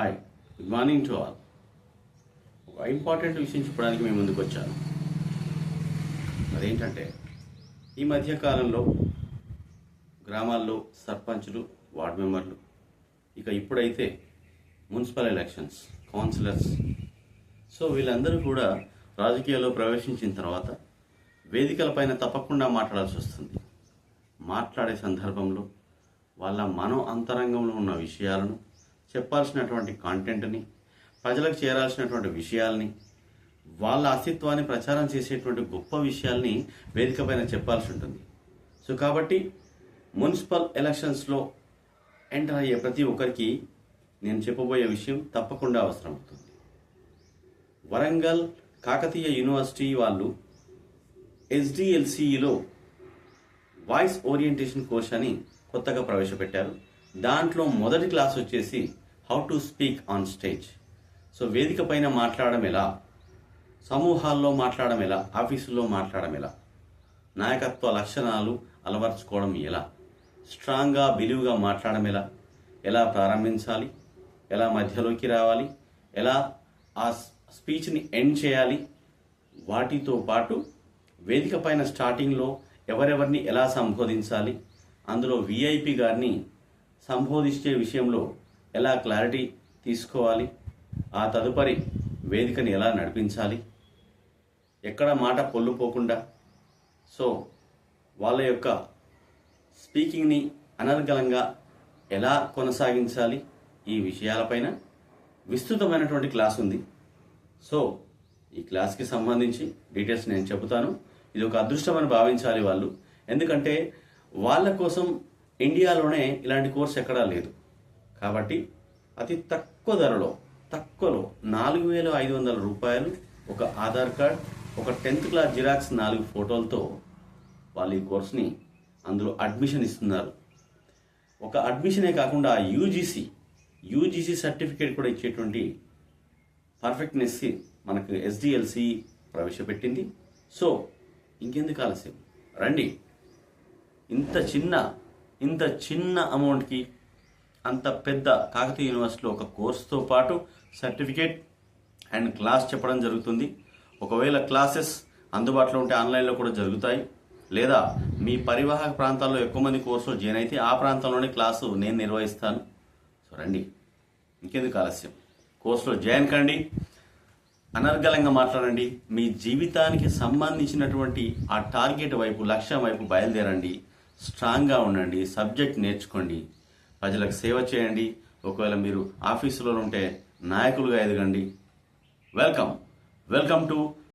Hi, good morning to all. ఒక important విషయం చెప్పడానికి మేము ముందుకు వచ్చాను. అదేంటంటే ఈ మధ్యకాలంలో గ్రామాల్లో సర్పంచులు, వార్డు మెంబర్లు, ఇక ఇప్పుడైతే మున్సిపల్ ఎలక్షన్స్, కౌన్సిలర్స్, సో వీళ్ళందరూ కూడా రాజకీయాల్లో ప్రవేశించిన తర్వాత వేదికలపైన తప్పకుండా మాట్లాడాల్సి వస్తుంది. మాట్లాడే సందర్భంలో వాళ్ళ మనో అంతరంగంలో ఉన్న విషయాలను, చెప్పాల్సినటువంటి కాంటెంట్ని, ప్రజలకు చేరాల్సినటువంటి విషయాల్ని, వాళ్ళ అస్తిత్వాన్ని ప్రచారం చేసేటువంటి గొప్ప విషయాల్ని వేదికపైన చెప్పాల్సి ఉంటుంది. సో కాబట్టి మున్సిపల్ ఎలక్షన్స్లో ఎంటర్ అయ్యే ప్రతి ఒక్కరికి నేను చెప్పబోయే విషయం తప్పకుండా అవసరం అవుతుంది. వరంగల్ కాకతీయ యూనివర్సిటీ వాళ్ళు SDLCలో వాయిస్ ఓరియంటేషన్ కోర్స్ అని కొత్తగా ప్రవేశపెట్టారు. దాంట్లో మొదటి క్లాస్ వచ్చేసి how to speak on stage. So వేదిక పైన మాట్లాడడం ఎలా, సమూహాల్లో మాట్లాడడం ఎలా, ఆఫీసుల్లో మాట్లాడడం ఎలా, నాయకత్వ లక్షణాలు అలవర్చుకోవడం ఎలా, స్ట్రాంగ్గా బిలీవ్గా మాట్లాడడం ఎలా ప్రారంభించాలి, ఎలా మధ్యలోకి రావాలి, ఎలా ఆ స్పీచ్ని ఎండ్ చేయాలి, వాటితో పాటు వేదిక పైన స్టార్టింగ్లో ఎవరెవరిని ఎలా సంబోధించాలి, అందులో VIP గారిని సంబోధించే విషయంలో ఎలా క్లారిటీ తీసుకోవాలి, ఆ తదుపరి వేదికని ఎలా నడిపించాలి, ఎక్కడ మాట పొల్లుపోకుండా సో వాళ్ళ యొక్క స్పీకింగ్ని అనర్గళంగా ఎలా కొనసాగించాలి, ఈ విషయాలపైన విస్తృతమైనటువంటి క్లాస్ ఉంది. సో ఈ క్లాస్కి సంబంధించి డీటెయిల్స్ నేను చెబుతాను. ఇది ఒక అదృష్టమని భావించాలి వాళ్ళు, ఎందుకంటే వాళ్ళ కోసం ఇండియాలోనే ఇలాంటి కోర్స్ ఎక్కడా లేదు. కాబట్టి అతి తక్కువ ధరలో, తక్కువలో 4,500 రూపాయలు, ఒక ఆధార్ కార్డ్, ఒక 10th క్లాస్ జిరాక్స్, 4 ఫోటోలతో వాళ్ళు ఈ కోర్స్ని అందులో అడ్మిషన్ ఇస్తున్నారు. ఒక అడ్మిషనే కాకుండా యూజీసీ సర్టిఫికేట్ కూడా ఇచ్చేటువంటి పర్ఫెక్ట్నెస్ మనకు SDLC ప్రవేశపెట్టింది. సో ఇంకెందుకు ఆలస్యం, రండి. ఇంత చిన్న అమౌంట్కి అంత పెద్ద కాకతీయ యూనివర్సిటీలో ఒక కోర్సుతో పాటు సర్టిఫికేట్ అండ్ క్లాస్ చెప్పడం జరుగుతుంది. ఒకవేళ క్లాసెస్ అందుబాటులో ఉంటే ఆన్లైన్లో కూడా జరుగుతాయి, లేదా మీ పరివాహక ప్రాంతాల్లో ఎక్కువ మంది కోర్సులో జాయిన్ అయితే ఆ ప్రాంతంలోనే క్లాసు నేను నిర్వహిస్తాను. సో రండి, ఇంకెందుకు ఆలస్యం, కోర్సులో జాయిన్ కండి, అనర్గళంగా మాట్లాడండి, మీ జీవితానికి సంబంధించినటువంటి ఆ టార్గెట్ వైపు, లక్ష్యం వైపు బయలుదేరండి, స్ట్రాంగ్గా ఉండండి, సబ్జెక్ట్ నేర్చుకోండి, ప్రజలకు సేవ చేయండి. ఒకవేళ మీరు ఆఫీసులో ఉంటే నాయకులుగా ఎదగండి. Welcome to